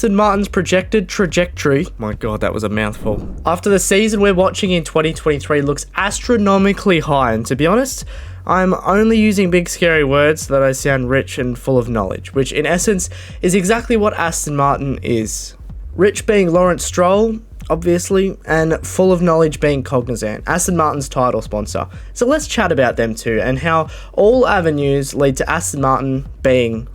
Aston Martin's projected trajectory, my god, that was a mouthful, after the season we're watching in 2023 looks astronomically high, and to be honest, I'm only using big scary words so that I sound rich and full of knowledge, which in essence is exactly what Aston Martin is. Rich being Lance Stroll, obviously, and full of knowledge being Cognizant, Aston Martin's title sponsor. So let's chat about them too, and how all avenues lead to Aston Martin being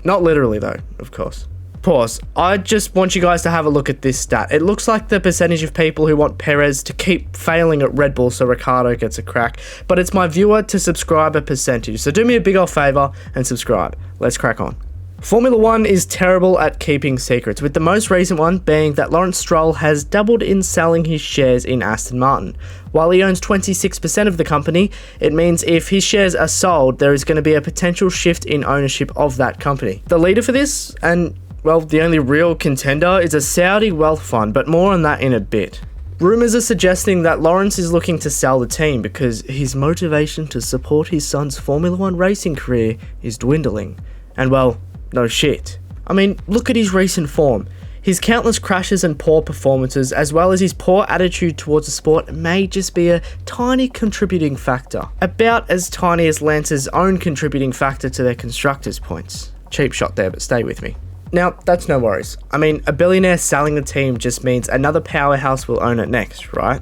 not literally though, of course. Pause. I just want you guys to have a look at this stat. It looks like the percentage of people who want Perez to keep failing at Red Bull so Ricciardo gets a crack, but it's my viewer to subscriber percentage. So do me a big old favour and subscribe. Let's crack on. Formula 1 is terrible at keeping secrets, with the most recent one being that Lance Stroll has doubled in selling his shares in Aston Martin. While he owns 26% of the company, it means if his shares are sold, there is going to be a potential shift in ownership of that company. The leader for this, and well, the only real contender, is a Saudi wealth fund, but more on that in a bit. Rumours are suggesting that Lawrence is looking to sell the team because his motivation to support his son's Formula 1 racing career is dwindling. And well, no shit. I mean, look at his recent form. His countless crashes and poor performances, as well as his poor attitude towards the sport, may just be a tiny contributing factor. About as tiny as Lance's own contributing factor to their constructors' points. Cheap shot there, but stay with me. Now, that's no worries. I mean, a billionaire selling the team just means another powerhouse will own it next, right?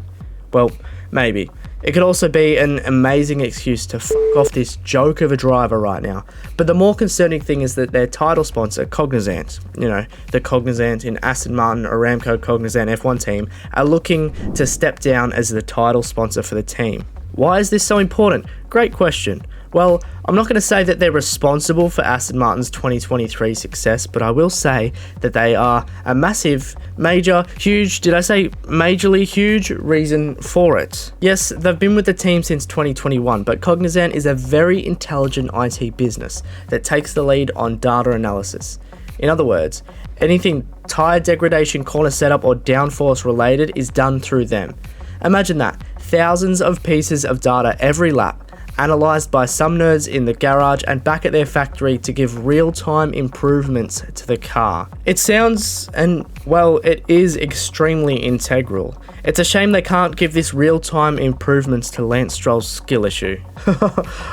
Well, maybe. It could also be an amazing excuse to fuck off this joke of a driver right now. But the more concerning thing is that their title sponsor, Cognizant, the Cognizant in Aston Martin, Aramco Cognizant F1 team, are looking to step down as the title sponsor for the team. Why is this so important? Great question. Well, I'm not going to say that they're responsible for Aston Martin's 2023 success, but I will say that they are a massive, major, huge, did I say majorly huge reason for it. Yes, they've been with the team since 2021, but Cognizant is a very intelligent IT business that takes the lead on data analysis. In other words, anything tyre degradation, corner setup, or downforce related is done through them. Imagine that, thousands of pieces of data every lap, analysed by some nerds in the garage and back at their factory to give real-time improvements to the car. It sounds, and well, it is extremely integral. It's a shame they can't give this real-time improvements to Lance Stroll's skill issue.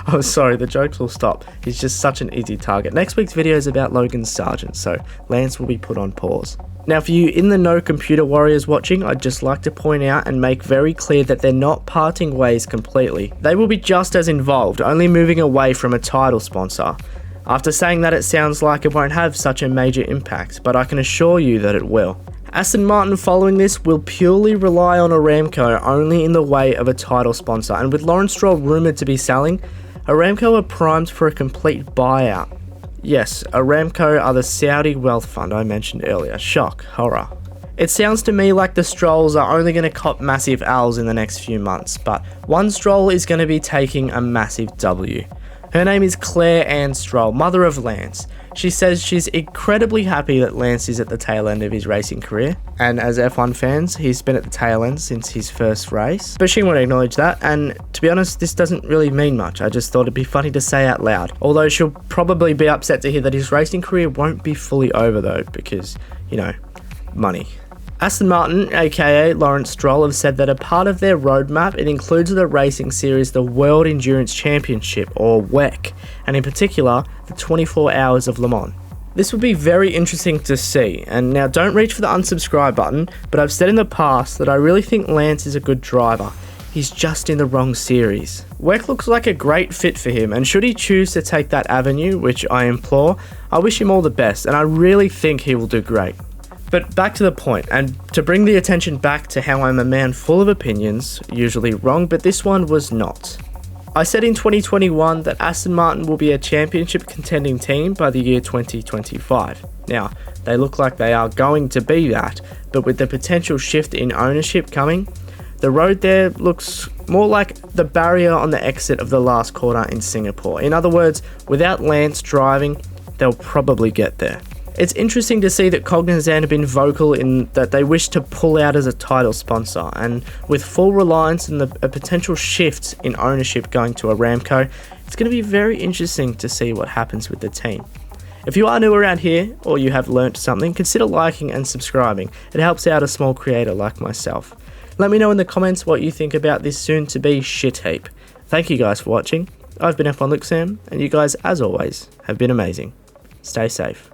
I'm sorry, the jokes will stop. He's just such an easy target. Next week's video is about Logan Sargent, so Lance will be put on pause. Now for you in the know computer warriors watching, I'd just like to point out and make very clear that they're not parting ways completely. They will be just as involved, only moving away from a title sponsor. After saying that, it sounds like it won't have such a major impact, but I can assure you that it will. Aston Martin following this will purely rely on Aramco only in the way of a title sponsor, and with Lance Stroll rumoured to be selling, Aramco are primed for a complete buyout. Yes, Aramco are the Saudi wealth fund I mentioned earlier. Shock, horror. It sounds to me like the Strolls are only going to cop massive L's in the next few months, but one Stroll is going to be taking a massive W. Her name is Claire Ann Stroll, mother of Lance. She says she's incredibly happy that Lance is at the tail end of his racing career, and as F1 fans, he's been at the tail end since his first race. But she won't acknowledge that, and to be honest, this doesn't really mean much. I just thought it'd be funny to say out loud. Although she'll probably be upset to hear that his racing career won't be fully over though, because, money. Aston Martin, aka Lance Stroll, have said that a part of their roadmap, it includes the racing series, the World Endurance Championship, or WEC, and in particular, the 24 Hours of Le Mans. This would be very interesting to see, and now don't reach for the unsubscribe button, but I've said in the past that I really think Lance is a good driver. He's just in the wrong series. WEC looks like a great fit for him, and should he choose to take that avenue, which I implore, I wish him all the best, and I really think he will do great. But back to the point, and to bring the attention back to how I'm a man full of opinions, usually wrong, but this one was not. I said in 2021 that Aston Martin will be a championship contending team by the year 2025. Now, they look like they are going to be that, but with the potential shift in ownership coming, the road there looks more like the barrier on the exit of the last quarter in Singapore. In other words, without Lance driving, they'll probably get there. It's interesting to see that Cognizant have been vocal in that they wish to pull out as a title sponsor, and with full reliance on a potential shift in ownership going to Aramco, it's going to be very interesting to see what happens with the team. If you are new around here, or you have learnt something, consider liking and subscribing. It helps out a small creator like myself. Let me know in the comments what you think about this soon-to-be shit heap. Thank you guys for watching. I've been F1 Luke Sam, and you guys, as always, have been amazing. Stay safe.